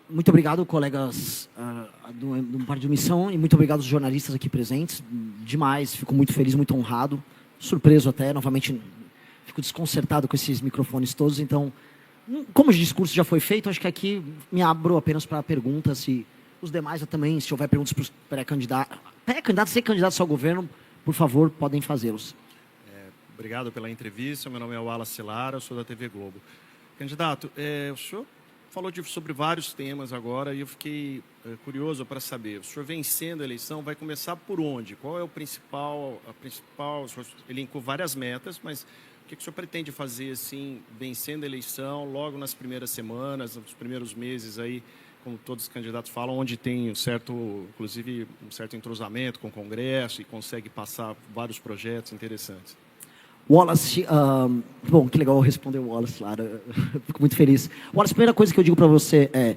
Muito obrigado, colegas do Par de Missão, e muito obrigado aos jornalistas aqui presentes. Demais, fico muito feliz, muito honrado, surpreso até, novamente, fico desconcertado com esses microfones todos. Então, como o discurso já foi feito, acho que aqui me abro apenas para perguntas, e os demais também, se houver perguntas para os pré-candidatos e candidatos ao governo, por favor, podem fazê-los. Obrigado pela entrevista. Meu nome é Wallace Lara, eu sou da TV Globo. Candidato, o senhor falou sobre vários temas agora e eu fiquei curioso para saber, o senhor vencendo a eleição vai começar por onde? Qual é o principal, o senhor elencou várias metas, mas o que o senhor pretende fazer assim, vencendo a eleição, logo nas primeiras semanas, nos primeiros meses aí, como todos os candidatos falam, onde tem inclusive um certo entrosamento com o Congresso e consegue passar vários projetos interessantes? Wallace, bom, que legal responder o Wallace, Lara, fico muito feliz. Wallace, a primeira coisa que eu digo para você é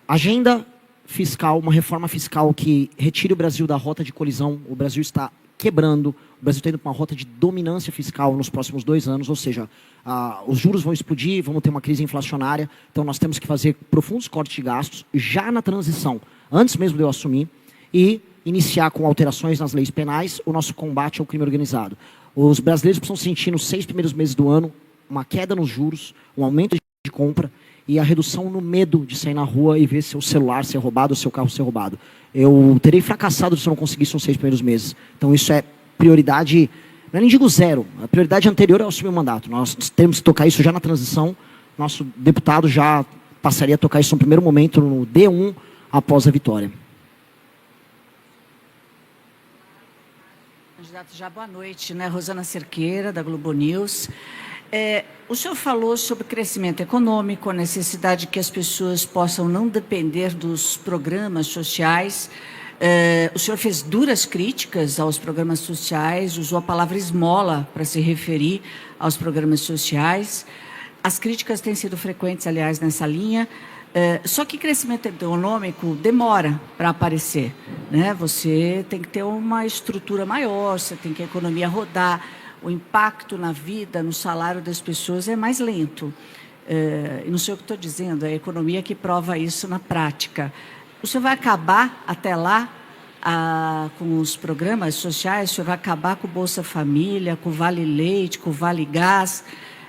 agenda fiscal, uma reforma fiscal que retire o Brasil da rota de colisão. O Brasil está quebrando, o Brasil está indo para uma rota de dominância fiscal nos próximos 2 anos, ou seja, os juros vão explodir, vamos ter uma crise inflacionária, então nós temos que fazer profundos cortes de gastos já na transição, antes mesmo de eu assumir, e iniciar com alterações nas leis penais o nosso combate ao crime organizado. Os brasileiros precisam sentir nos 6 primeiros meses do ano uma queda nos juros, um aumento de compra e a redução no medo de sair na rua e ver seu celular ser roubado ou seu carro ser roubado. Eu terei fracassado se eu não conseguisse nos 6 primeiros meses. Então isso é prioridade, não é nem digo zero, a prioridade anterior é assumir o mandato. Nós temos que tocar isso já na transição, nosso deputado já passaria a tocar isso no primeiro momento, no D1, após a vitória. Candidato, já boa noite, né? Rosana Cerqueira, da Globo News. O senhor falou sobre crescimento econômico, a necessidade que as pessoas possam não depender dos programas sociais. O senhor fez duras críticas aos programas sociais, usou a palavra esmola para se referir aos programas sociais. As críticas têm sido frequentes, aliás, nessa linha. Só que crescimento econômico demora para aparecer, né? Você tem que ter uma estrutura maior, você tem que a economia rodar, o impacto na vida, no salário das pessoas é mais lento. E não sei o que estou dizendo, é a economia que prova isso na prática. O senhor vai acabar até lá com os programas sociais, o senhor vai acabar com o Bolsa Família, com o Vale Leite, com o Vale Gás,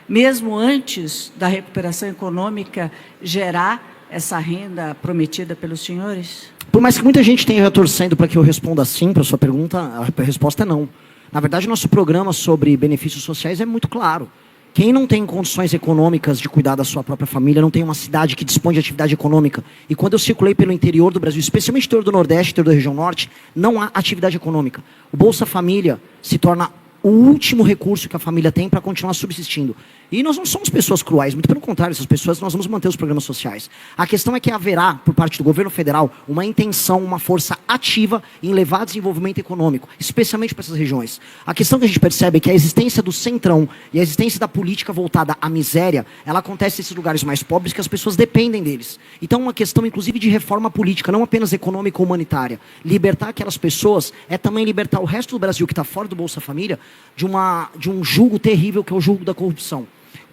mesmo antes da recuperação econômica gerar essa renda prometida pelos senhores? Por mais que muita gente esteja torcendo para que eu responda sim para a sua pergunta, a resposta é não. Na verdade, nosso programa sobre benefícios sociais é muito claro. Quem não tem condições econômicas de cuidar da sua própria família, não tem uma cidade que dispõe de atividade econômica. E quando eu circulei pelo interior do Brasil, especialmente interior do Nordeste, interior da região Norte, não há atividade econômica. O Bolsa Família se torna o último recurso que a família tem para continuar subsistindo. E nós não somos pessoas cruéis, muito pelo contrário, essas pessoas nós vamos manter os programas sociais. A questão é que haverá, por parte do governo federal, uma intenção, uma força ativa em levar desenvolvimento econômico, especialmente para essas regiões. A questão que a gente percebe é que a existência do centrão e a existência da política voltada à miséria, ela acontece nesses lugares mais pobres que as pessoas dependem deles. Então, uma questão, inclusive, de reforma política, não apenas econômica ou humanitária. Libertar aquelas pessoas é também libertar o resto do Brasil que está fora do Bolsa Família de um julgo terrível que é o julgo da corrupção.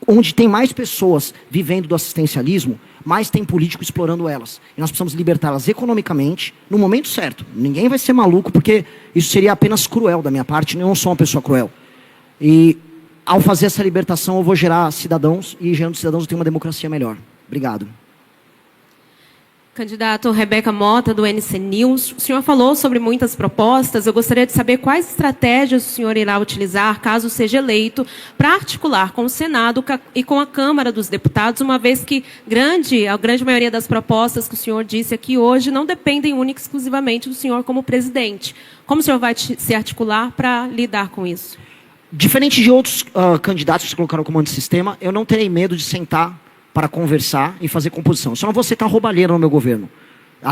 Onde tem mais pessoas vivendo do assistencialismo, mais tem político explorando elas. E nós precisamos libertá-las economicamente, no momento certo. Ninguém vai ser maluco, porque isso seria apenas cruel da minha parte, eu não sou uma pessoa cruel. E ao fazer essa libertação, eu vou gerar cidadãos, e gerando cidadãos eu tenho uma democracia melhor. Obrigado. Candidato Rebeca Mota, do NC News. O senhor falou sobre muitas propostas. Eu gostaria de saber quais estratégias o senhor irá utilizar, caso seja eleito, para articular com o Senado e com a Câmara dos Deputados, uma vez que a grande maioria das propostas que o senhor disse aqui hoje não dependem única e exclusivamente do senhor como presidente. Como o senhor vai se articular para lidar com isso? Diferente de outros candidatos que se colocaram como antissistema, eu não terei medo de sentar para conversar e fazer composição. Eu só não vou aceitar roubalheira no meu governo.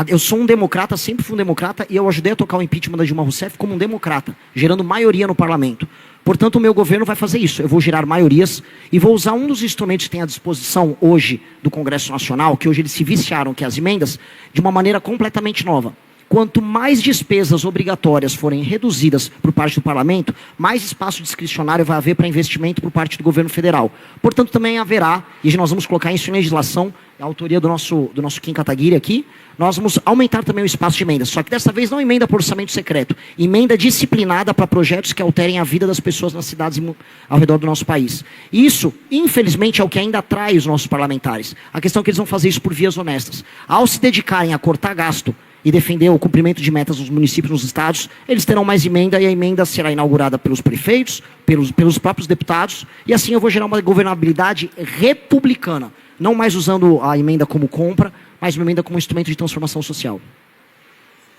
Eu sou um democrata, sempre fui um democrata, e eu ajudei a tocar o impeachment da Dilma Rousseff como um democrata, gerando maioria no parlamento. Portanto, o meu governo vai fazer isso. Eu vou gerar maiorias e vou usar um dos instrumentos que tem à disposição hoje do Congresso Nacional, que hoje eles se viciaram, que é as emendas, de uma maneira completamente nova. quanto mais despesas obrigatórias forem reduzidas por parte do parlamento, mais espaço discricionário vai haver para investimento por parte do governo federal. Portanto, também haverá, e nós vamos colocar isso em legislação, a autoria do nosso Kim Kataguiri aqui, nós vamos aumentar também o espaço de emenda, só que dessa vez não emenda por orçamento secreto, emenda disciplinada para projetos que alterem a vida das pessoas nas cidades ao redor do nosso país. E isso, infelizmente, é o que ainda atrai os nossos parlamentares. A questão é que eles vão fazer isso por vias honestas. Ao se dedicarem a cortar gasto e defender o cumprimento de metas nos municípios, nos estados, eles terão mais emenda e a emenda será inaugurada pelos prefeitos, pelos próprios deputados, e assim eu vou gerar uma governabilidade republicana, não mais usando a emenda como compra, mas uma emenda como instrumento de transformação social.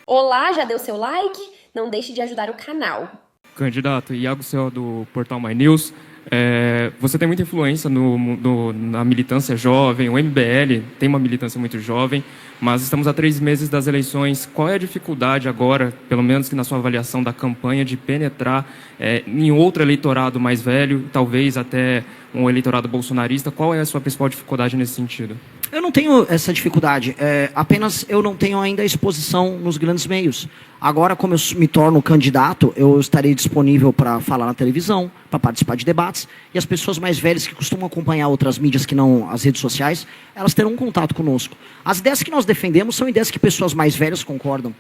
Olá, já deu seu like? Não deixe de ajudar o canal. Candidato, Iago Cel do Portal My News. Você tem muita influência na militância jovem, o MBL tem uma militância muito jovem, mas estamos a 3 meses das eleições. Qual é a dificuldade agora, pelo menos que na sua avaliação da campanha, de penetrar em outro eleitorado mais velho, talvez até um eleitorado bolsonarista? Qual é a sua principal dificuldade nesse sentido? Eu não tenho essa dificuldade, apenas eu não tenho ainda exposição nos grandes meios. Agora, como eu me torno candidato, eu estarei disponível para falar na televisão, para participar de debates, e as pessoas mais velhas que costumam acompanhar outras mídias que não as redes sociais, elas terão um contato conosco. As ideias que nós defendemos são ideias que pessoas mais velhas concordam.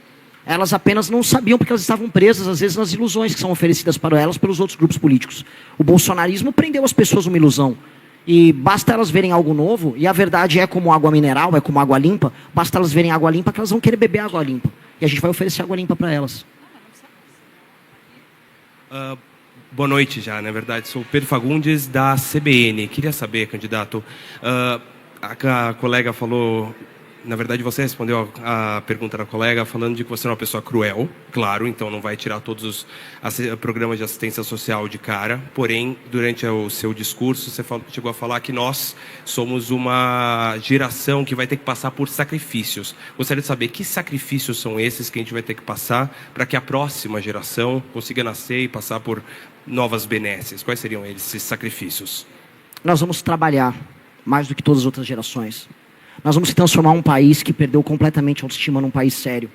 Elas apenas não sabiam porque elas estavam presas, às vezes, nas ilusões que são oferecidas para elas pelos outros grupos políticos. O bolsonarismo prendeu as pessoas numa ilusão. E basta elas verem algo novo, e a verdade é como água mineral, é como água limpa, basta elas verem água limpa que elas vão querer beber água limpa. E a gente vai oferecer água limpa para elas. Boa noite já, na verdade. Sou Pedro Fagundes, da CBN. Queria saber, candidato, a colega falou... Na verdade, você respondeu a pergunta da colega falando de que você é uma pessoa cruel, claro, então não vai tirar todos os programas de assistência social de cara. Porém, durante o seu discurso, você chegou a falar que nós somos uma geração que vai ter que passar por sacrifícios. Gostaria de saber que sacrifícios são esses que a gente vai ter que passar para que a próxima geração consiga nascer e passar por novas benesses. Quais seriam esses sacrifícios? Nós vamos trabalhar mais do que todas as outras gerações. Nós vamos transformar um país que perdeu completamente a autoestima num país sério.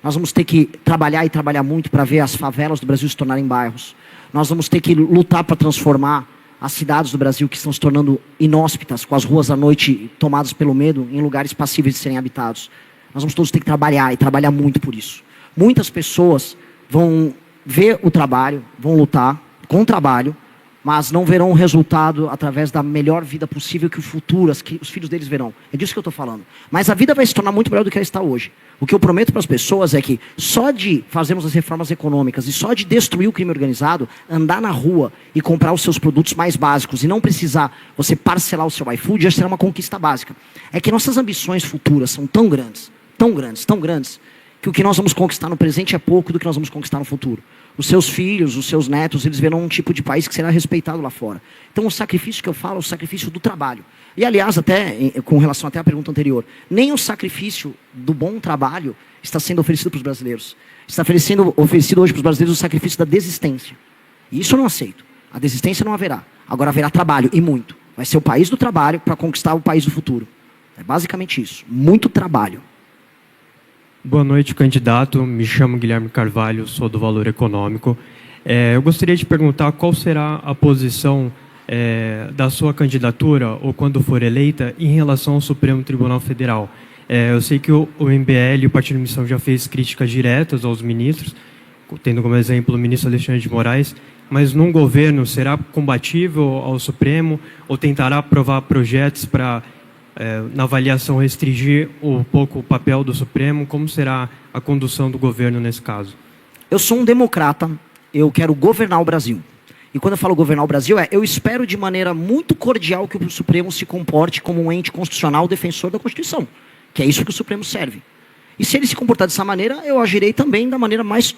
Nós vamos ter que trabalhar e trabalhar muito para ver as favelas do Brasil se tornarem bairros. Nós vamos ter que lutar para transformar as cidades do Brasil que estão se tornando inóspitas, com as ruas à noite tomadas pelo medo, em lugares passíveis de serem habitados. Nós vamos todos ter que trabalhar e trabalhar muito por isso. Muitas pessoas vão ver o trabalho, vão lutar com o trabalho, mas não verão o resultado através da melhor vida possível que o futuro, os filhos deles verão. É disso que eu estou falando. Mas a vida vai se tornar muito melhor do que ela está hoje. O que eu prometo para as pessoas é que só de fazermos as reformas econômicas e só de destruir o crime organizado, andar na rua e comprar os seus produtos mais básicos e não precisar você parcelar o seu iFood, já será uma conquista básica. É que nossas ambições futuras são tão grandes, tão grandes, tão grandes, que o que nós vamos conquistar no presente é pouco do que nós vamos conquistar no futuro. Os seus filhos, os seus netos, eles verão um tipo de país que será respeitado lá fora. Então, o sacrifício que eu falo é o sacrifício do trabalho. E, aliás, até com relação até à pergunta anterior, nem o sacrifício do bom trabalho está sendo oferecido para os brasileiros. Está sendo oferecido hoje para os brasileiros o sacrifício da desistência. E isso eu não aceito. A desistência não haverá. Agora haverá trabalho, e muito. Vai ser o país do trabalho para conquistar o país do futuro. É basicamente isso. Muito trabalho. Boa noite, candidato. Me chamo Guilherme Carvalho, sou do Valor Econômico. Eu gostaria de perguntar qual será a posição da sua candidatura, ou quando for eleita, em relação ao Supremo Tribunal Federal. Eu sei que o MBL e o Partido Missão já fez críticas diretas aos ministros, tendo como exemplo o ministro Alexandre de Moraes, mas num governo será combatível ao Supremo ou tentará aprovar projetos para... na avaliação, restringir um pouco o papel do Supremo? Como será a condução do governo nesse caso? Eu sou um democrata, eu quero governar o Brasil. E quando eu falo governar o Brasil, eu espero de maneira muito cordial que o Supremo se comporte como um ente constitucional defensor da Constituição, que é isso que o Supremo serve. E se ele se comportar dessa maneira, eu agirei também da maneira mais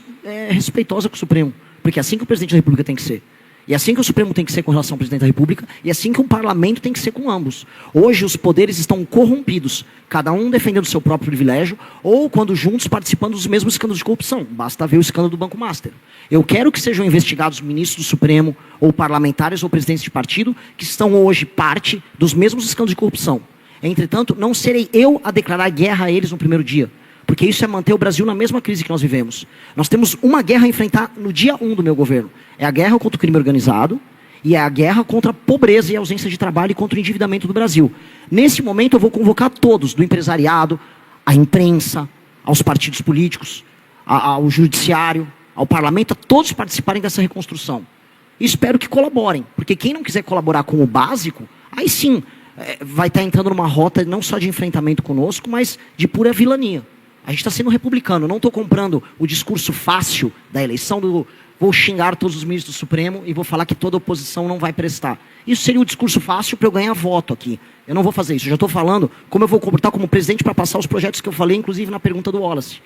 respeitosa com o Supremo, porque é assim que o presidente da República tem que ser. E é assim que o Supremo tem que ser com relação ao presidente da República, e é assim que um parlamento tem que ser com ambos. Hoje os poderes estão corrompidos, cada um defendendo o seu próprio privilégio, ou quando juntos participando dos mesmos escândalos de corrupção. Basta ver o escândalo do Banco Master. Eu quero que sejam investigados ministros do Supremo, ou parlamentares, ou presidentes de partido, que estão hoje parte dos mesmos escândalos de corrupção. Entretanto, não serei eu a declarar guerra a eles no primeiro dia. porque isso é manter o Brasil na mesma crise que nós vivemos. Nós temos uma guerra a enfrentar no dia 1 do meu governo. É a guerra contra o crime organizado e é a guerra contra a pobreza e a ausência de trabalho e contra o endividamento do Brasil. Nesse momento eu vou convocar todos, do empresariado, à imprensa, aos partidos políticos, ao judiciário, ao parlamento, a todos participarem dessa reconstrução. E espero que colaborem, porque quem não quiser colaborar com o básico, aí sim vai estar entrando numa rota não só de enfrentamento conosco, mas de pura vilania. A gente está sendo republicano, não estou comprando o discurso fácil da eleição do vou xingar todos os ministros do Supremo e vou falar que toda oposição não vai prestar. Isso seria o discurso fácil para eu ganhar voto aqui. Eu não vou fazer isso, eu já estou falando como eu vou comportar como presidente para passar os projetos que eu falei, inclusive na pergunta do Wallace.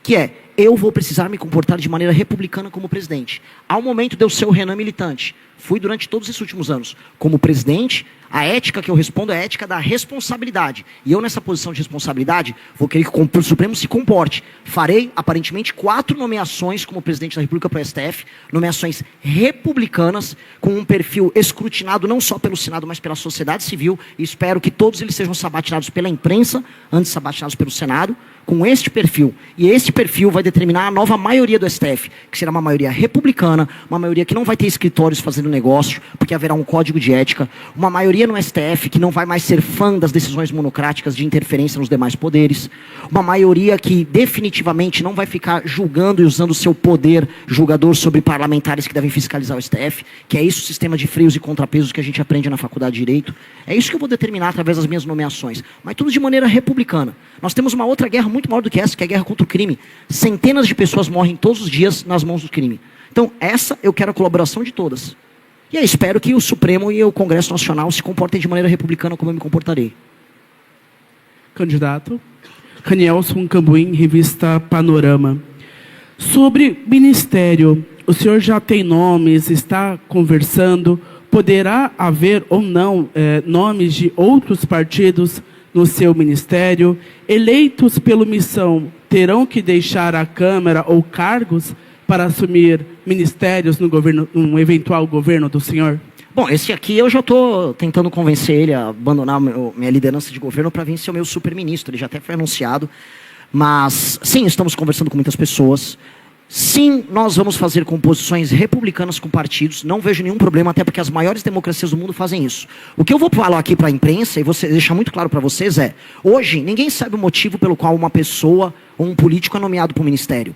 Que é, eu vou precisar me comportar de maneira republicana como presidente. Ao momento de eu ser o Renan militante, fui durante todos esses últimos anos. Como presidente, a ética que eu respondo é a ética da responsabilidade. E eu, nessa posição de responsabilidade, vou querer que o Supremo se comporte. Farei, aparentemente, 4 nomeações como presidente da República para o STF, nomeações republicanas, com um perfil escrutinado não só pelo Senado, mas pela sociedade civil, e espero que todos eles sejam sabatinados pela imprensa, antes sabatinados pelo Senado, com este perfil. E este perfil vai determinar a nova maioria do STF, que será uma maioria republicana, uma maioria que não vai ter escritórios fazendo negócio, porque haverá um código de ética, uma maioria no STF que não vai mais ser fã das decisões monocráticas de interferência nos demais poderes, uma maioria que definitivamente não vai ficar julgando e usando o seu poder julgador sobre parlamentares que devem fiscalizar o STF, que é isso o sistema de freios e contrapesos que a gente aprende na faculdade de Direito. É isso que eu vou determinar através das minhas nomeações, mas tudo de maneira republicana. Nós temos uma outra guerra muito maior do que essa, que é a guerra contra o crime. Centenas de pessoas morrem todos os dias nas mãos do crime. Então, essa eu quero a colaboração de todas. E aí espero que o Supremo e o Congresso Nacional se comportem de maneira republicana como eu me comportarei. Candidato. Ranielson Cambuim, revista Panorama. Sobre ministério, o senhor já tem nomes, está conversando, poderá haver ou não nomes de outros partidos no seu ministério? Eleitos pela missão terão que deixar a Câmara ou cargos para assumir ministérios no eventual governo do senhor? Bom, esse aqui eu já estou tentando convencer ele a abandonar minha liderança de governo para vir ser o meu super-ministro. Ele já até foi anunciado. Mas, sim, estamos conversando com muitas pessoas. Sim, nós vamos fazer composições republicanas com partidos. Não vejo nenhum problema, até porque as maiores democracias do mundo fazem isso. O que eu vou falar aqui para a imprensa, e vou deixar muito claro para vocês, é... Hoje, ninguém sabe o motivo pelo qual uma pessoa ou um político é nomeado para o ministério.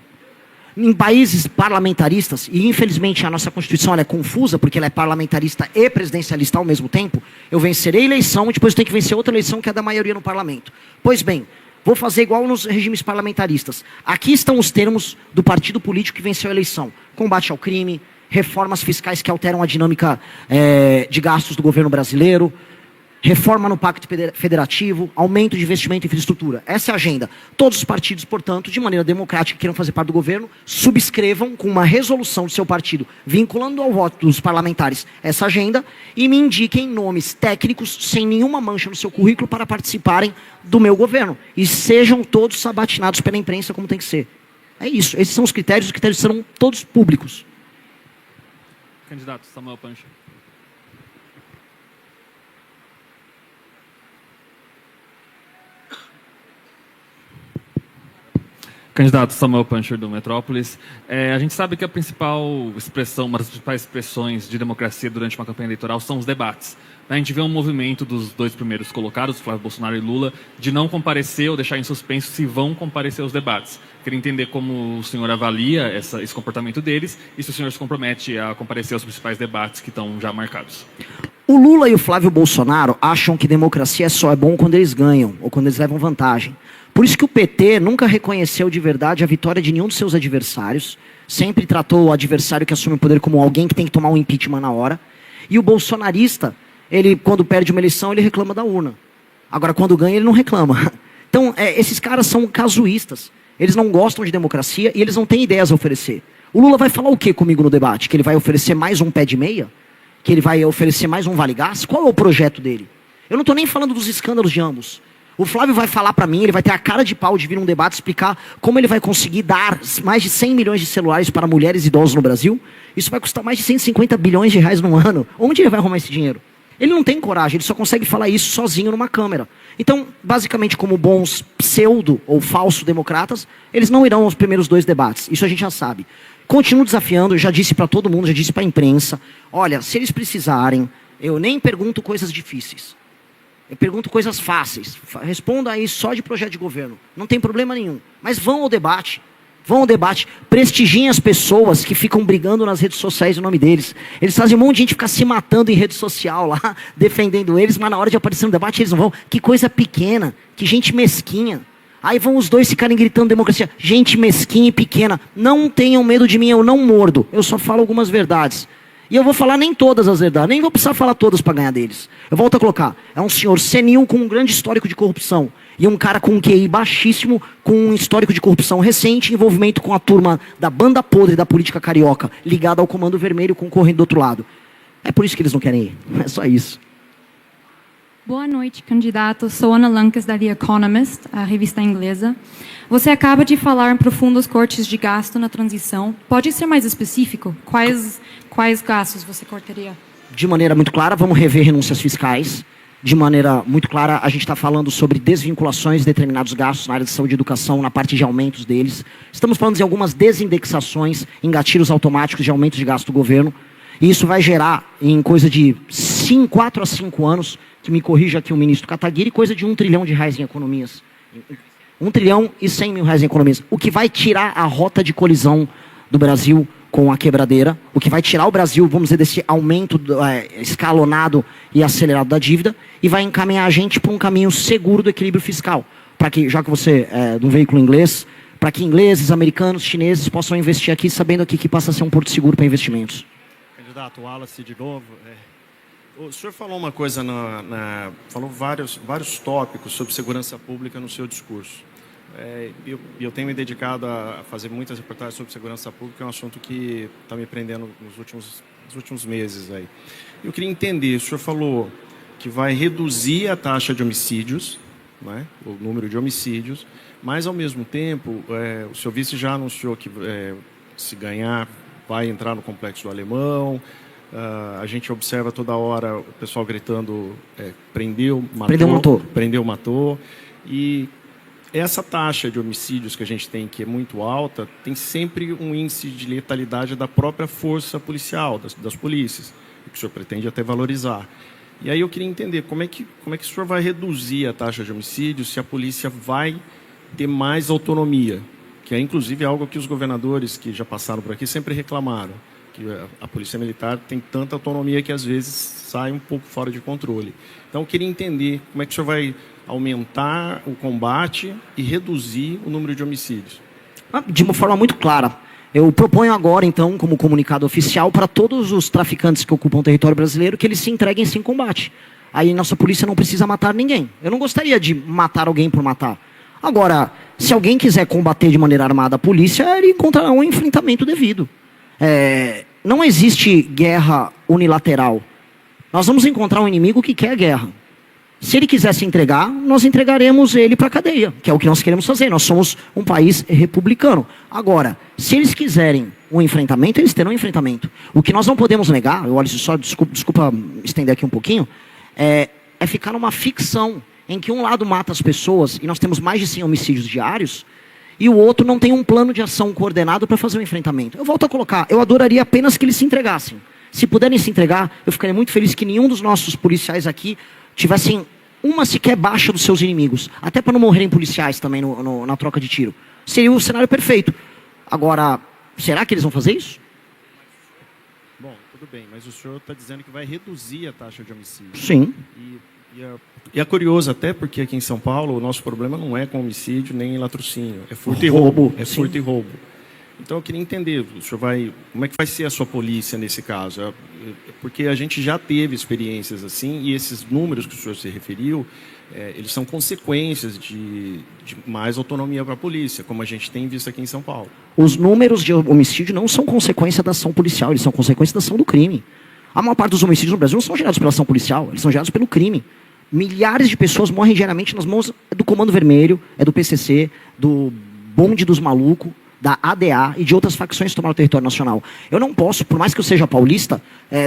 Em países parlamentaristas, e infelizmente a nossa Constituição ela é confusa, porque ela é parlamentarista e presidencialista ao mesmo tempo, eu vencerei a eleição e depois eu tenho que vencer outra eleição que é da maioria no parlamento. Pois bem, vou fazer igual nos regimes parlamentaristas. Aqui estão os termos do partido político que venceu a eleição. Combate ao crime, reformas fiscais que alteram a dinâmica de gastos do governo brasileiro, reforma no Pacto Federativo, aumento de investimento em infraestrutura. Essa é a agenda. Todos os partidos, portanto, de maneira democrática, que queiram fazer parte do governo, subscrevam com uma resolução do seu partido, vinculando ao voto dos parlamentares essa agenda, e me indiquem nomes técnicos, sem nenhuma mancha no seu currículo, para participarem do meu governo. E sejam todos sabatinados pela imprensa, como tem que ser. É isso. Esses são os critérios serão todos públicos. Candidato Samuel Pancho. Candidato Samuel Pancher, do Metrópolis. A gente sabe que a principal expressão, uma das principais expressões de democracia durante uma campanha eleitoral são os debates. A gente vê um movimento dos 2 primeiros colocados, Flávio Bolsonaro e Lula, de não comparecer ou deixar em suspenso se vão comparecer aos debates. Queria entender como o senhor avalia esse comportamento deles e se o senhor se compromete a comparecer aos principais debates que estão já marcados. O Lula e o Flávio Bolsonaro acham que democracia só é bom quando eles ganham ou quando eles levam vantagem. Por isso que o PT nunca reconheceu de verdade a vitória de nenhum dos seus adversários, sempre tratou o adversário que assume o poder como alguém que tem que tomar um impeachment na hora. E o bolsonarista, ele, quando perde uma eleição, ele reclama da urna. Agora, quando ganha, ele não reclama. Então, esses caras são casuístas. Eles não gostam de democracia e eles não têm ideias a oferecer. O Lula vai falar o quê comigo no debate? Que ele vai oferecer mais um pé de meia? Que ele vai oferecer mais um vale-gás? Qual é o projeto dele? Eu não estou nem falando dos escândalos de ambos. O Flávio vai falar para mim, ele vai ter a cara de pau de vir num debate explicar como ele vai conseguir dar mais de 100 milhões de celulares para mulheres idosas no Brasil. Isso vai custar mais de 150 bilhões de reais no ano. Onde ele vai arrumar esse dinheiro? Ele não tem coragem, ele só consegue falar isso sozinho numa câmera. Então, basicamente, como bons pseudo ou falso democratas, eles não irão aos primeiros 2 debates. Isso a gente já sabe. Continuo desafiando, eu já disse para todo mundo, já disse para a imprensa. Olha, se eles precisarem, eu nem pergunto coisas difíceis. Eu pergunto coisas fáceis. Responda aí só de projeto de governo. Não tem problema nenhum. Mas vão ao debate. Vão ao debate, prestigiem as pessoas que ficam brigando nas redes sociais em nome deles. Eles fazem um monte de gente ficar se matando em rede social lá, defendendo eles, mas na hora de aparecer no debate eles não vão. Que coisa pequena, que gente mesquinha. Aí vão os dois ficarem gritando democracia. Gente mesquinha e pequena. Não tenham medo de mim, eu não mordo. Eu só falo algumas verdades. E eu vou falar nem todas as verdades, nem vou precisar falar todas para ganhar deles. Eu volto a colocar, é um senhor senil com um grande histórico de corrupção. E um cara com um QI baixíssimo, com um histórico de corrupção recente, envolvimento com a turma da banda podre da política carioca, ligada ao Comando Vermelho, concorrendo do outro lado. É por isso que eles não querem ir. É só isso. Boa noite, candidato. Sou Ana Lancas, da The Economist, a revista inglesa. Você acaba de falar em profundos cortes de gasto na transição. Pode ser mais específico? Quais gastos você cortaria? De maneira muito clara, vamos rever renúncias fiscais. De maneira muito clara, a gente está falando sobre desvinculações de determinados gastos na área de saúde e educação, na parte de aumentos deles. Estamos falando de algumas desindexações em gatilhos automáticos de aumentos de gasto do governo. E isso vai gerar, em coisa de 4 a 5 anos, que me corrija aqui o ministro Kataguiri, coisa de R$1 trilhão em economias. 1 trilhão e 100 mil reais em economias. O que vai tirar a rota de colisão do Brasil com a quebradeira, o que vai tirar o Brasil, vamos dizer, desse aumento escalonado e acelerado da dívida, e vai encaminhar a gente para um caminho seguro do equilíbrio fiscal. Para que, já que você é de um veículo inglês, para que ingleses, americanos, chineses possam investir aqui, sabendo aqui que passa a ser um porto seguro para investimentos. Candidato Wallace, de novo. O senhor falou uma coisa, falou vários tópicos sobre segurança pública no seu discurso. Eu tenho me dedicado a fazer muitas reportagens sobre segurança pública, é um assunto que está me prendendo nos últimos meses. Aí. Eu queria entender, o senhor falou que vai reduzir a taxa de homicídios, né, o número de homicídios, mas, ao mesmo tempo, o senhor vice já anunciou que, se ganhar, vai entrar no Complexo do Alemão. A gente observa toda hora o pessoal gritando prendeu, matou. E essa taxa de homicídios que a gente tem, que é muito alta, tem sempre um índice de letalidade da própria força policial, das polícias, que o senhor pretende até valorizar. E aí eu queria entender como é que o senhor vai reduzir a taxa de homicídios se a polícia vai ter mais autonomia, que é inclusive algo que os governadores que já passaram por aqui sempre reclamaram, que a polícia militar tem tanta autonomia que às vezes sai um pouco fora de controle. Então eu queria entender como é que o senhor vai aumentar o combate e reduzir o número de homicídios. De uma forma muito clara. Eu proponho agora, então, como comunicado oficial, para todos os traficantes que ocupam o território brasileiro, que eles se entreguem sem combate. Aí nossa polícia não precisa matar ninguém. Eu não gostaria de matar alguém por matar. Agora, se alguém quiser combater de maneira armada a polícia, ele encontrará um enfrentamento devido. Não existe guerra unilateral. Nós vamos encontrar um inimigo que quer guerra. Se ele quiser se entregar, nós entregaremos ele para a cadeia, que é o que nós queremos fazer. Nós somos um país republicano. Agora, se eles quiserem um enfrentamento, eles terão um enfrentamento. O que nós não podemos negar, olha, só desculpa estender aqui um pouquinho, é ficar numa ficção em que um lado mata as pessoas, e nós temos mais de 100 homicídios diários, e o outro não tem um plano de ação coordenado para fazer um enfrentamento. Eu volto a colocar, eu adoraria apenas que eles se entregassem. Se puderem se entregar, eu ficaria muito feliz que nenhum dos nossos policiais aqui tivessem uma sequer baixa dos seus inimigos. Até para não morrerem policiais também na troca de tiro. Seria o cenário perfeito. Agora, será que eles vão fazer isso? Bom, tudo bem, mas o senhor está dizendo que vai reduzir a taxa de homicídio. Sim. E é curioso até porque aqui em São Paulo o nosso problema não é com homicídio nem em latrocínio. É furto e roubo. É furto e roubo. Então eu queria entender, o senhor como é que vai ser a sua polícia nesse caso? Porque a gente já teve experiências assim, e esses números que o senhor se referiu, eles são consequências de mais autonomia para a polícia, como a gente tem visto aqui em São Paulo. Os números de homicídio não são consequência da ação policial, eles são consequência da ação do crime. A maior parte dos homicídios no Brasil não são gerados pela ação policial, eles são gerados pelo crime. Milhares de pessoas morrem diariamente nas mãos do Comando Vermelho, do PCC, do bonde dos malucos. da ADA e de outras facções que tomaram o território nacional. Eu não posso, por mais que eu seja paulista,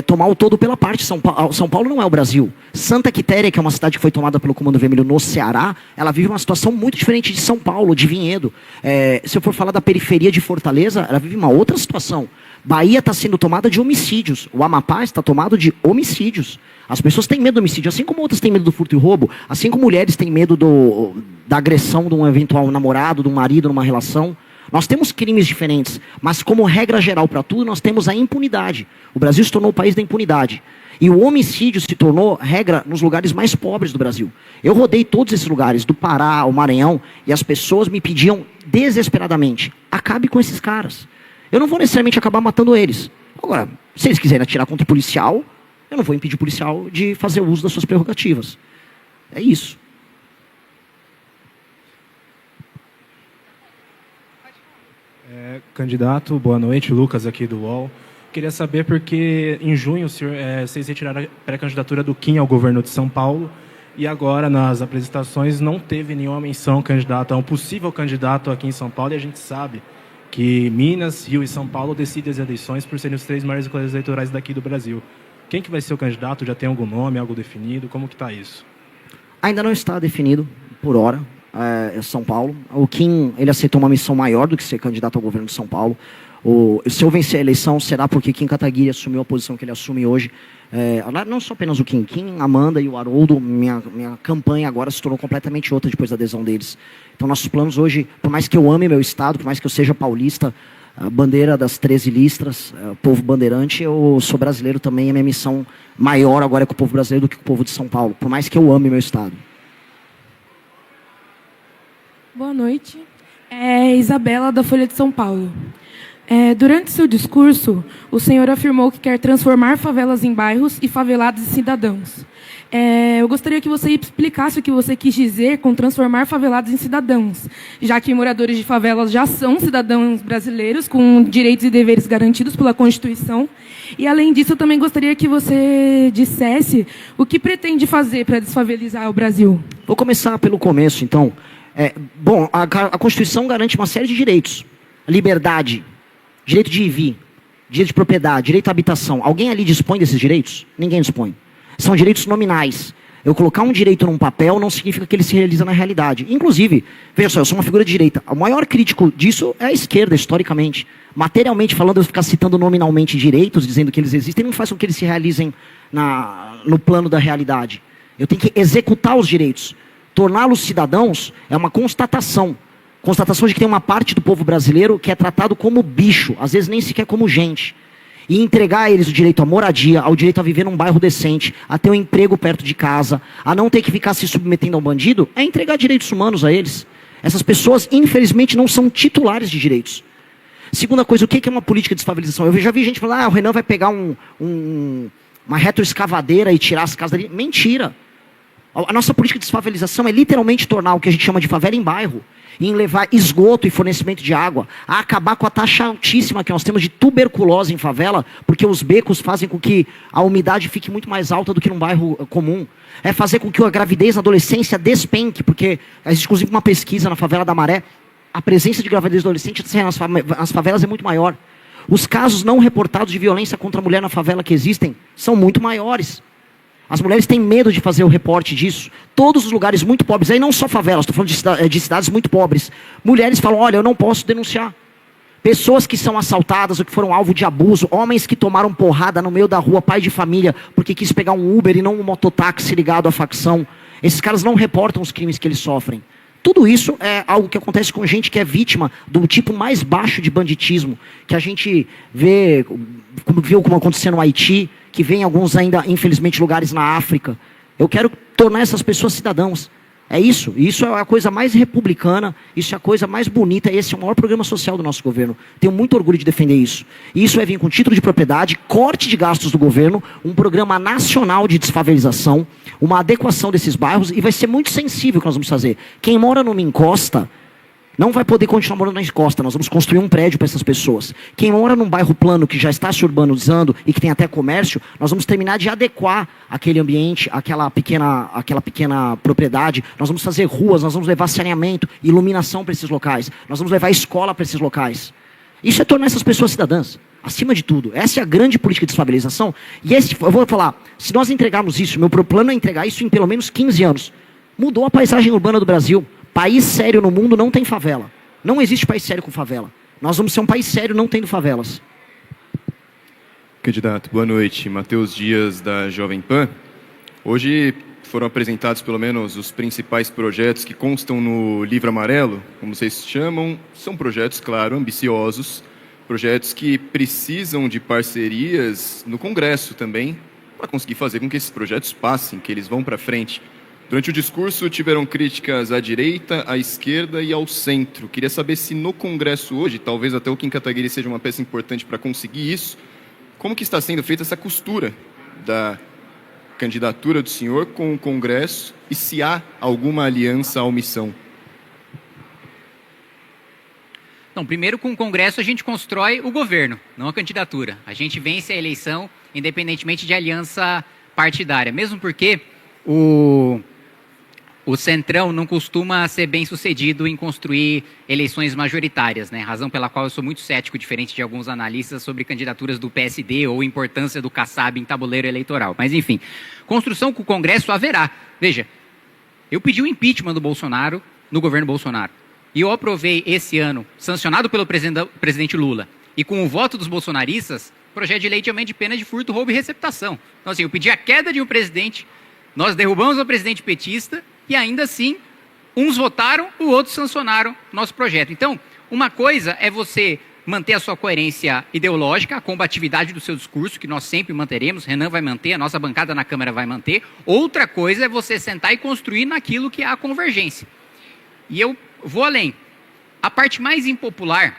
tomar o todo pela parte. São Paulo não é o Brasil. Santa Quitéria, que é uma cidade que foi tomada pelo Comando Vermelho no Ceará, ela vive uma situação muito diferente de São Paulo, de Vinhedo. Se eu for falar da periferia de Fortaleza, ela vive uma outra situação. Bahia está sendo tomada de homicídios. O Amapá está tomado de homicídios. As pessoas têm medo do homicídio, assim como outras têm medo do furto e roubo, assim como mulheres têm medo da agressão de um eventual namorado, de um marido numa relação. Nós temos crimes diferentes, mas como regra geral para tudo, nós temos a impunidade. O Brasil se tornou o país da impunidade. E o homicídio se tornou regra nos lugares mais pobres do Brasil. Eu rodei todos esses lugares, do Pará ao Maranhão, e as pessoas me pediam desesperadamente, acabe com esses caras. Eu não vou necessariamente acabar matando eles. Agora, se eles quiserem atirar contra o policial, eu não vou impedir o policial de fazer uso das suas prerrogativas. É isso. Candidato, boa noite, Lucas aqui do UOL. Queria saber porque em junho vocês retiraram a pré-candidatura do Kim ao governo de São Paulo e agora nas apresentações não teve nenhuma menção candidato a um possível candidato aqui em São Paulo, e a gente sabe que Minas, Rio e São Paulo decidem as eleições por serem os 3 maiores colégios eleitorais daqui do Brasil. Quem que vai ser o candidato? Já tem algum nome, algo definido? Como que está isso? Ainda não está definido, por hora. São Paulo. O Kim, ele aceitou uma missão maior do que ser candidato ao governo de São Paulo. Se eu vencer a eleição, será porque Kim Kataguiri assumiu a posição que ele assume hoje. Não só apenas o Kim, Amanda e o Haroldo, minha campanha agora se tornou completamente outra depois da adesão deles. Então nossos planos hoje, por mais que eu ame meu estado, por mais que eu seja paulista, a bandeira das 13 listras, povo bandeirante, eu sou brasileiro também, e a minha missão maior agora é com o povo brasileiro do que com o povo de São Paulo, por mais que eu ame meu estado. Boa noite. Isabela, da Folha de São Paulo. Durante seu discurso, o senhor afirmou que quer transformar favelas em bairros e favelados em cidadãos. Eu gostaria que você explicasse o que você quis dizer com transformar favelados em cidadãos, já que moradores de favelas já são cidadãos brasileiros com direitos e deveres garantidos pela Constituição. E, além disso, eu também gostaria que você dissesse o que pretende fazer para desfavelizar o Brasil. Vou começar pelo começo, então. A Constituição garante uma série de direitos. Liberdade, direito de ir e vir, direito de propriedade, direito à habitação. Alguém ali dispõe desses direitos? Ninguém dispõe. São direitos nominais. Eu colocar um direito num papel não significa que ele se realiza na realidade. Inclusive, veja só, eu sou uma figura de direita. O maior crítico disso é a esquerda, historicamente. Materialmente falando, eu ficar citando nominalmente direitos, dizendo que eles existem, não faz com que eles se realizem no plano da realidade. Eu tenho que executar os direitos. Torná-los cidadãos é uma constatação. Constatação de que tem uma parte do povo brasileiro que é tratado como bicho, às vezes nem sequer como gente. E entregar a eles o direito à moradia, ao direito a viver num bairro decente, a ter um emprego perto de casa, a não ter que ficar se submetendo ao bandido, é entregar direitos humanos a eles. Essas pessoas, infelizmente, não são titulares de direitos. Segunda coisa, o que é uma política de desfavelização? Eu já vi gente falar, o Renan vai pegar uma retroescavadeira e tirar as casas dali. Mentira! A nossa política de desfavelização é literalmente tornar o que a gente chama de favela em bairro, e em levar esgoto e fornecimento de água, a acabar com a taxa altíssima que nós temos de tuberculose em favela, porque os becos fazem com que a umidade fique muito mais alta do que num bairro comum. É fazer com que a gravidez na adolescência despenque, porque existe inclusive uma pesquisa na favela da Maré, a presença de gravidez adolescente nas favelas é muito maior. Os casos não reportados de violência contra a mulher na favela que existem são muito maiores. As mulheres têm medo de fazer o reporte disso. Todos os lugares muito pobres, aí não só favelas, estou falando de cidades muito pobres. Mulheres falam, olha, eu não posso denunciar. Pessoas que são assaltadas ou que foram alvo de abuso, homens que tomaram porrada no meio da rua, pai de família, porque quis pegar um Uber e não um mototáxi ligado à facção. Esses caras não reportam os crimes que eles sofrem. Tudo isso é algo que acontece com gente que é vítima do tipo mais baixo de banditismo, que a gente viu como aconteceu no Haiti, que vem em alguns ainda, infelizmente, lugares na África. Eu quero tornar essas pessoas cidadãos. É isso. Isso é a coisa mais republicana, isso é a coisa mais bonita, esse é o maior programa social do nosso governo. Tenho muito orgulho de defender isso. E isso vai vir com título de propriedade, corte de gastos do governo, um programa nacional de desfavelização, uma adequação desses bairros, e vai ser muito sensível o que nós vamos fazer. Quem mora numa encosta, não vai poder continuar morando na encosta. Nós vamos construir um prédio para essas pessoas. Quem mora num bairro plano que já está se urbanizando e que tem até comércio, nós vamos terminar de adequar aquele ambiente, aquela pequena propriedade. Nós vamos fazer ruas, nós vamos levar saneamento, iluminação para esses locais. Nós vamos levar escola para esses locais. Isso é tornar essas pessoas cidadãs, acima de tudo. Essa é a grande política de desfavelização. E eu vou falar, se nós entregarmos isso, meu plano é entregar isso em pelo menos 15 anos. Mudou a paisagem urbana do Brasil. País sério no mundo não tem favela. Não existe país sério com favela. Nós vamos ser um país sério não tendo favelas. Candidato, boa noite. Matheus Dias, da Jovem Pan. Hoje foram apresentados pelo menos os principais projetos que constam no Livro Amarelo, como vocês chamam. São projetos, claro, ambiciosos, projetos que precisam de parcerias no Congresso também, para conseguir fazer com que esses projetos passem, que eles vão para frente. Durante o discurso tiveram críticas à direita, à esquerda e ao centro. Queria saber se no Congresso hoje, talvez até o Kim Kataguiri seja uma peça importante para conseguir isso, como que está sendo feita essa costura da candidatura do senhor com o Congresso e se há alguma aliança à omissão? Não, primeiro, com o Congresso a gente constrói o governo, não a candidatura. A gente vence a eleição independentemente de aliança partidária, mesmo porque o Centrão não costuma ser bem sucedido em construir eleições majoritárias, né? Razão pela qual eu sou muito cético, diferente de alguns analistas, sobre candidaturas do PSD ou importância do Kassab em tabuleiro eleitoral. Mas, enfim, construção com o Congresso haverá. Veja, eu pedi o impeachment do Bolsonaro no governo Bolsonaro. E eu aprovei esse ano, sancionado pelo presidente Lula, e com o voto dos bolsonaristas, projeto de lei de aumento de pena de furto, roubo e receptação. Então, assim, eu pedi a queda de um presidente, nós derrubamos o presidente petista, e ainda assim, uns votaram, os outros sancionaram nosso projeto. Então, uma coisa é você manter a sua coerência ideológica, a combatividade do seu discurso, que nós sempre manteremos, Renan vai manter, a nossa bancada na Câmara vai manter. Outra coisa é você sentar e construir naquilo que há convergência. E eu vou além. A parte mais impopular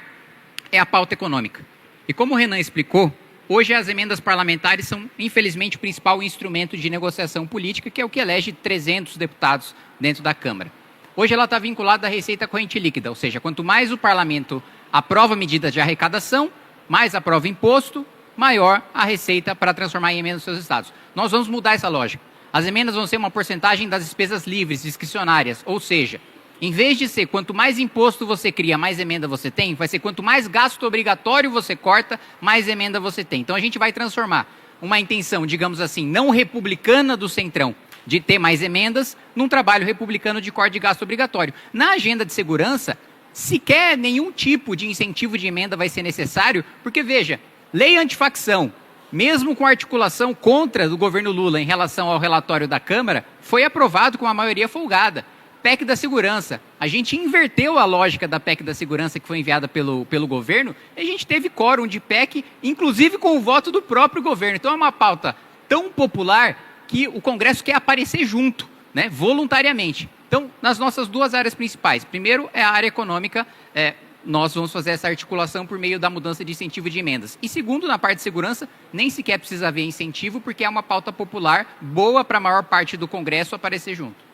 é a pauta econômica. E como o Renan explicou, hoje as emendas parlamentares são, infelizmente, o principal instrumento de negociação política, que é o que elege 300 deputados dentro da Câmara. Hoje ela está vinculada à receita corrente líquida, ou seja, quanto mais o parlamento aprova medidas de arrecadação, mais aprova imposto, maior a receita para transformar em emendas nos seus estados. Nós vamos mudar essa lógica. As emendas vão ser uma porcentagem das despesas livres, discricionárias, ou seja, em vez de ser quanto mais imposto você cria, mais emenda você tem, vai ser quanto mais gasto obrigatório você corta, mais emenda você tem. Então a gente vai transformar uma intenção, digamos assim, não republicana do Centrão, de ter mais emendas, num trabalho republicano de corte de gasto obrigatório. Na agenda de segurança, sequer nenhum tipo de incentivo de emenda vai ser necessário, porque veja, lei antifacção, mesmo com articulação contra do governo Lula em relação ao relatório da Câmara, foi aprovado com uma maioria folgada. PEC da segurança. A gente inverteu a lógica da PEC da segurança que foi enviada pelo governo e a gente teve quórum de PEC, inclusive com o voto do próprio governo. Então é uma pauta tão popular que o Congresso quer aparecer junto, né, voluntariamente. Então, nas nossas duas áreas principais. Primeiro é a área econômica, nós vamos fazer essa articulação por meio da mudança de incentivo de emendas. E segundo, na parte de segurança, nem sequer precisa haver incentivo, porque é uma pauta popular boa para a maior parte do Congresso aparecer junto.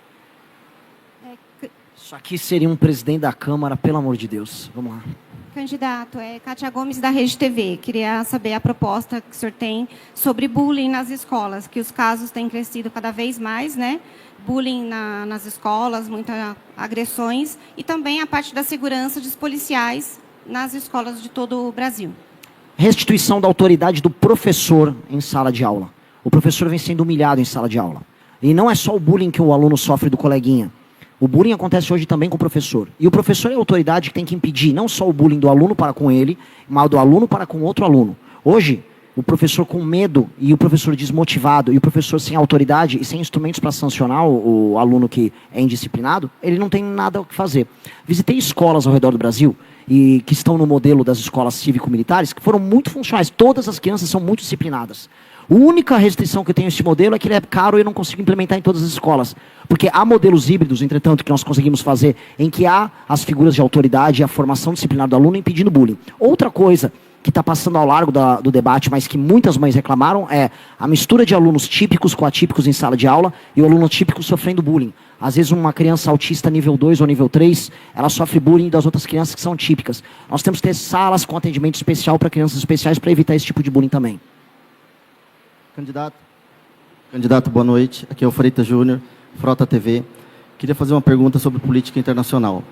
Isso aqui seria um presidente da Câmara, pelo amor de Deus. Vamos lá. Candidato, Kátia Gomes, da Rede TV. Queria saber a proposta que o senhor tem sobre bullying nas escolas, que os casos têm crescido cada vez mais, né? Bullying nas escolas, muitas agressões, e também a parte da segurança dos policiais nas escolas de todo o Brasil. Restituição da autoridade do professor em sala de aula. O professor vem sendo humilhado em sala de aula. E não é só o bullying que o aluno sofre do coleguinha. O bullying acontece hoje também com o professor. E o professor é a autoridade que tem que impedir não só o bullying do aluno para com ele, mas do aluno para com outro aluno. Hoje, o professor com medo e o professor desmotivado e o professor sem autoridade e sem instrumentos para sancionar o aluno que é indisciplinado, ele não tem nada o que fazer. Visitei escolas ao redor do Brasil e que estão no modelo das escolas cívico-militares que foram muito funcionais. Todas as crianças são muito disciplinadas. A única restrição que eu tenho a esse modelo é que ele é caro e eu não consigo implementar em todas as escolas. Porque há modelos híbridos, entretanto, que nós conseguimos fazer em que há as figuras de autoridade e a formação disciplinar do aluno impedindo bullying. Outra coisa que está passando ao largo do debate, mas que muitas mães reclamaram, é a mistura de alunos típicos com atípicos em sala de aula e o aluno típico sofrendo bullying. Às vezes uma criança autista nível 2 ou nível 3, ela sofre bullying das outras crianças que são típicas. Nós temos que ter salas com atendimento especial para crianças especiais para evitar esse tipo de bullying também. Candidato, boa noite. Aqui é o Freitas Júnior, Frota TV. Queria fazer uma pergunta sobre política internacional.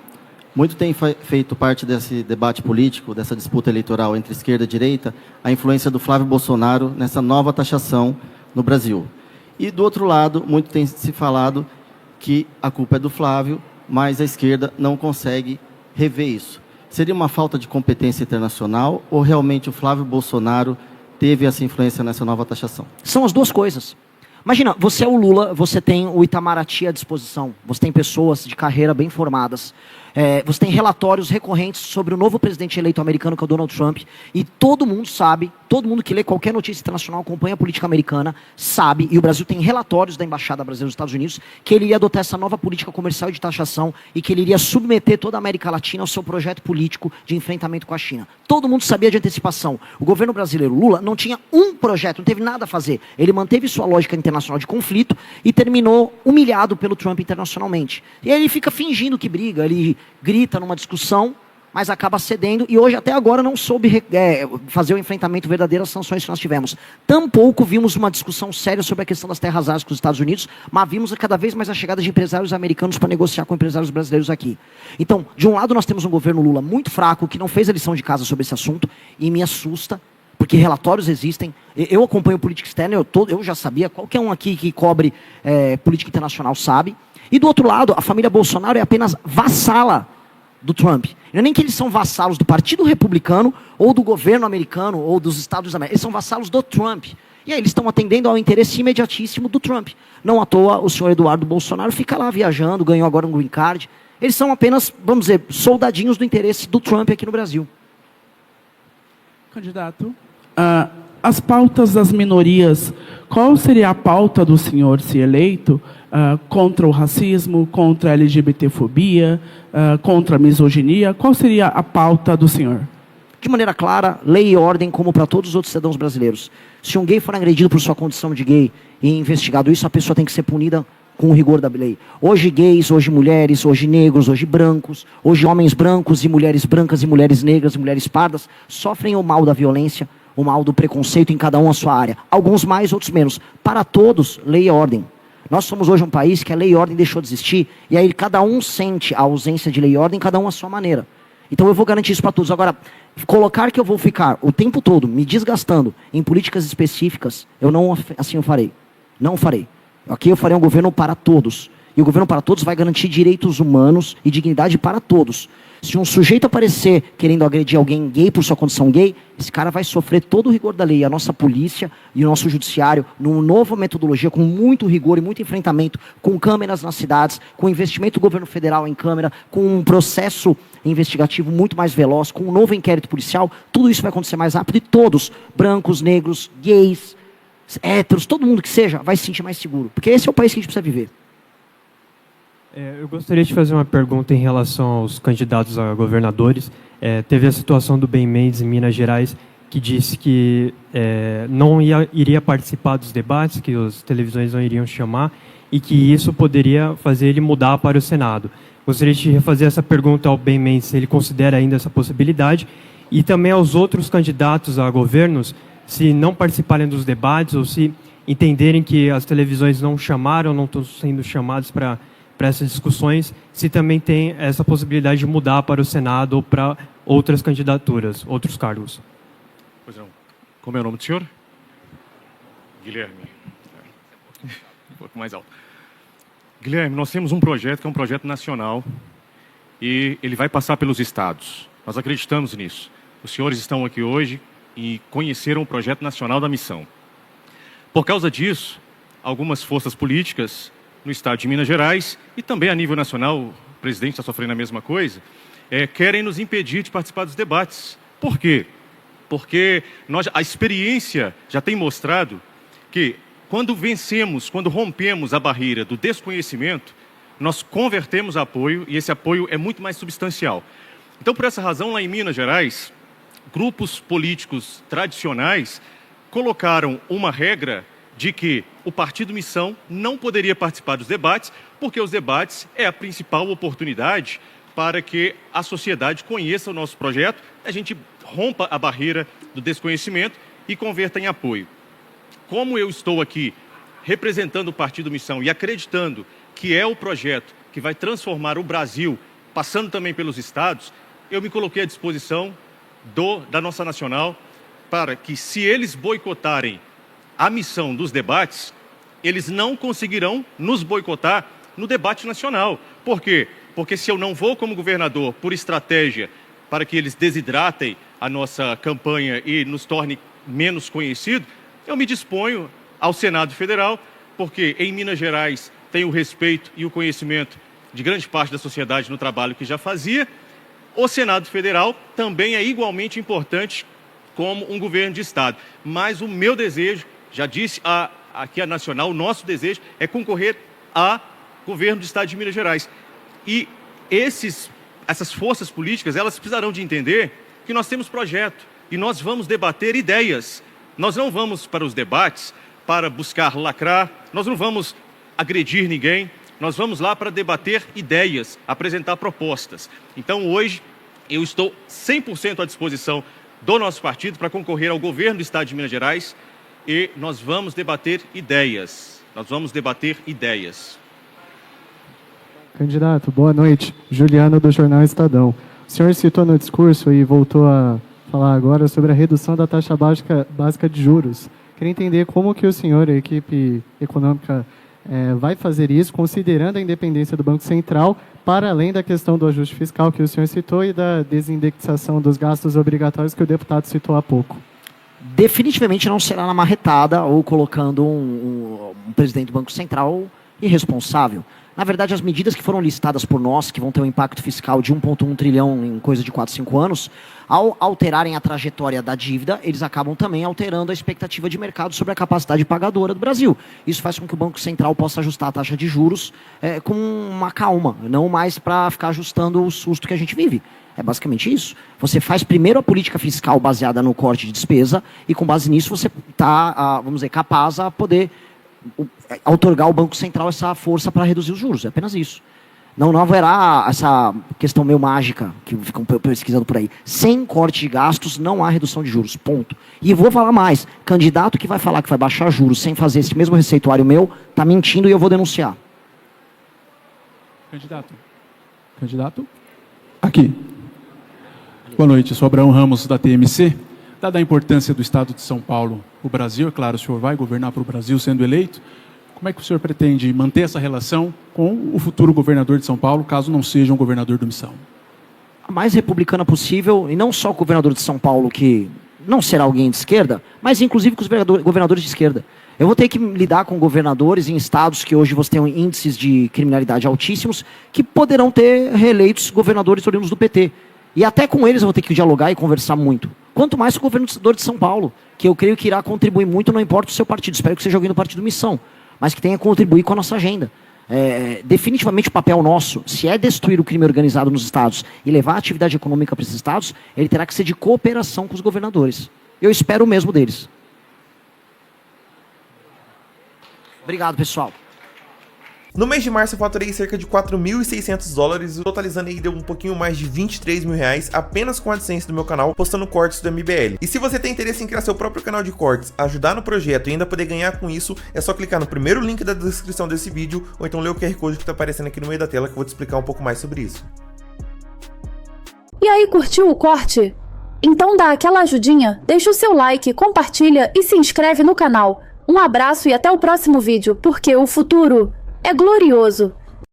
Muito tem feito parte desse debate político, dessa disputa eleitoral entre esquerda e direita, a influência do Flávio Bolsonaro nessa nova taxação no Brasil. E, do outro lado, muito tem se falado que a culpa é do Flávio, mas a esquerda não consegue rever isso. Seria uma falta de competência internacional ou realmente o Flávio Bolsonaro teve essa influência nessa nova taxação? São as duas coisas. Imagina, você é o Lula, você tem o Itamaraty à disposição, você tem pessoas de carreira bem formadas, você tem relatórios recorrentes sobre o novo presidente eleito americano, que é o Donald Trump, e todo mundo sabe, todo mundo que lê qualquer notícia internacional, acompanha a política americana, sabe, e o Brasil tem relatórios da Embaixada Brasileira nos Estados Unidos, que ele iria adotar essa nova política comercial de taxação e que ele iria submeter toda a América Latina ao seu projeto político de enfrentamento com a China. Todo mundo sabia de antecipação. O governo brasileiro, Lula, não tinha um projeto, não teve nada a fazer. Ele manteve sua lógica internacional de conflito e terminou humilhado pelo Trump internacionalmente. E aí ele fica fingindo que briga, ele grita numa discussão, mas acaba cedendo, e hoje até agora não soube fazer o enfrentamento verdadeiro às sanções que nós tivemos. Tampouco vimos uma discussão séria sobre a questão das terras raras com os Estados Unidos, mas vimos cada vez mais a chegada de empresários americanos para negociar com empresários brasileiros aqui. Então, de um lado nós temos um governo Lula muito fraco, que não fez a lição de casa sobre esse assunto, e me assusta, porque relatórios existem. Eu acompanho política externa, eu já sabia, qualquer um aqui que cobre política internacional sabe. E do outro lado, a família Bolsonaro é apenas vassala do Trump. Não é nem que eles são vassalos do Partido Republicano, ou do governo americano, ou dos Estados Unidos. Eles são vassalos do Trump. E aí eles estão atendendo ao interesse imediatíssimo do Trump. Não à toa, o senhor Eduardo Bolsonaro fica lá viajando, ganhou agora um green card. Eles são apenas, vamos dizer, soldadinhos do interesse do Trump aqui no Brasil. Candidato, as pautas das minorias, qual seria a pauta do senhor, se eleito, contra o racismo, contra a LGBTfobia, contra a misoginia? Qual seria a pauta do senhor? De maneira clara, lei e ordem, como para todos os outros cidadãos brasileiros. Se um gay for agredido por sua condição de gay e investigado isso, a pessoa tem que ser punida com o rigor da lei. Hoje gays, hoje mulheres, hoje negros, hoje brancos, hoje homens brancos e mulheres brancas e mulheres negras e mulheres pardas sofrem o mal da violência, o mal do preconceito em cada um a sua área. Alguns mais, outros menos. Para todos, lei e ordem. Nós somos hoje um país que a lei e ordem deixou de existir, e aí cada um sente a ausência de lei e ordem, cada um à sua maneira. Então eu vou garantir isso para todos. Agora, colocar que eu vou ficar o tempo todo me desgastando em políticas específicas, eu não assim eu farei. Não farei. Aqui eu farei um governo para todos. E o governo para todos vai garantir direitos humanos e dignidade para todos. Se um sujeito aparecer querendo agredir alguém gay por sua condição gay, esse cara vai sofrer todo o rigor da lei. A nossa polícia e o nosso judiciário, numa nova metodologia, com muito rigor e muito enfrentamento, com câmeras nas cidades, com investimento do governo federal em câmera, com um processo investigativo muito mais veloz, com um novo inquérito policial, tudo isso vai acontecer mais rápido e todos, brancos, negros, gays, héteros, todo mundo que seja, vai se sentir mais seguro. Porque esse é o país que a gente precisa viver. Eu gostaria de fazer uma pergunta em relação aos candidatos a governadores. Teve a situação do Ben Mendes em Minas Gerais, que disse que não iria participar dos debates, que as televisões não iriam chamar, e que isso poderia fazer ele mudar para o Senado. Gostaria de refazer essa pergunta ao Ben Mendes, se ele considera ainda essa possibilidade, e também aos outros candidatos a governos, se não participarem dos debates, ou se entenderem que as televisões não chamaram, não estão sendo chamados para essas discussões, se também tem essa possibilidade de mudar para o Senado ou para outras candidaturas, outros cargos. Pois não. Como é o nome do senhor? Guilherme. Um pouco mais alto. Guilherme, nós temos um projeto que é um projeto nacional e ele vai passar pelos estados. Nós acreditamos nisso. Os senhores estão aqui hoje e conheceram o projeto nacional da missão. Por causa disso, algumas forças políticas no estado de Minas Gerais e também a nível nacional, o presidente está sofrendo a mesma coisa, querem nos impedir de participar dos debates. Por quê? Porque a experiência já tem mostrado que quando vencemos, quando rompemos a barreira do desconhecimento, nós convertemos apoio e esse apoio é muito mais substancial. Então, por essa razão, lá em Minas Gerais, grupos políticos tradicionais colocaram uma regra de que o partido Missão não poderia participar dos debates, porque os debates é a principal oportunidade para que a sociedade conheça o nosso projeto, a gente rompa a barreira do desconhecimento e converta em apoio. Como eu estou aqui representando o partido Missão e acreditando que é o projeto que vai transformar o Brasil, passando também pelos estados, eu me coloquei à disposição da nossa nacional para que, se eles boicotarem a missão dos debates, eles não conseguirão nos boicotar no debate nacional. Por quê? Porque se eu não vou como governador por estratégia para que eles desidratem a nossa campanha e nos torne menos conhecido, eu me disponho ao Senado Federal, porque em Minas Gerais tenho o respeito e o conhecimento de grande parte da sociedade no trabalho que já fazia. O Senado Federal também é igualmente importante como um governo de Estado. Mas o meu desejo, já disse aqui a Nacional, o nosso desejo é concorrer a governo do Estado de Minas Gerais. E essas forças políticas, elas precisarão de entender que nós temos projeto e nós vamos debater ideias. Nós não vamos para os debates para buscar lacrar, nós não vamos agredir ninguém, nós vamos lá para debater ideias, apresentar propostas. Então hoje eu estou 100% à disposição do nosso partido para concorrer ao governo do Estado de Minas Gerais e nós vamos debater ideias. Nós vamos debater ideias. Candidato, boa noite. Juliano, do Jornal Estadão. O senhor citou no discurso e voltou a falar agora sobre a redução da taxa básica de juros. Queria entender como que o senhor, a equipe econômica, vai fazer isso, considerando a independência do Banco Central, para além da questão do ajuste fiscal que o senhor citou e da desindexação dos gastos obrigatórios que o deputado citou há pouco. Definitivamente não será na marretada ou colocando um presidente do Banco Central irresponsável. Na verdade, as medidas que foram listadas por nós, que vão ter um impacto fiscal de 1,1 trilhão em coisa de 4, 5 anos, ao alterarem a trajetória da dívida, eles acabam também alterando a expectativa de mercado sobre a capacidade pagadora do Brasil. Isso faz com que o Banco Central possa ajustar a taxa de juros com uma calma, não mais para ficar ajustando o susto que a gente vive. É basicamente isso. Você faz primeiro a política fiscal baseada no corte de despesa e com base nisso você está, vamos dizer, capaz a poder outorgar ao Banco Central essa força para reduzir os juros. É apenas isso. Não haverá essa questão meio mágica que ficam pesquisando por aí. Sem corte de gastos não há redução de juros. Ponto. E vou falar mais. Candidato que vai falar que vai baixar juros sem fazer esse mesmo receituário meu, está mentindo e eu vou denunciar. Candidato? Aqui. Boa noite, sou Abraão Ramos, da TMC. Dada a importância do Estado de São Paulo, o Brasil, é claro, o senhor vai governar para o Brasil sendo eleito, como é que o senhor pretende manter essa relação com o futuro governador de São Paulo, caso não seja um governador do Missão? A mais republicana possível, e não só o governador de São Paulo, que não será alguém de esquerda, mas inclusive com os governadores de esquerda. Eu vou ter que lidar com governadores em estados que hoje você tem índices de criminalidade altíssimos, que poderão ter reeleitos governadores oriundos do PT. E até com eles eu vou ter que dialogar e conversar muito. Quanto mais com o governador de São Paulo, que eu creio que irá contribuir muito, não importa o seu partido, espero que seja alguém do Partido Missão, mas que tenha contribuir com a nossa agenda. Definitivamente o papel nosso, se é destruir o crime organizado nos estados e levar a atividade econômica para esses estados, ele terá que ser de cooperação com os governadores. Eu espero o mesmo deles. Obrigado, pessoal. No mês de março eu faturei cerca de $4.600, totalizando aí deu um pouquinho mais de R$23 mil apenas com a AdSense do meu canal, postando cortes do MBL. E se você tem interesse em criar seu próprio canal de cortes, ajudar no projeto e ainda poder ganhar com isso, é só clicar no primeiro link da descrição desse vídeo, ou então ler o QR Code que está aparecendo aqui no meio da tela que eu vou te explicar um pouco mais sobre isso. E aí, curtiu o corte? Então dá aquela ajudinha, deixa o seu like, compartilha e se inscreve no canal. Um abraço e até o próximo vídeo, porque o futuro é glorioso.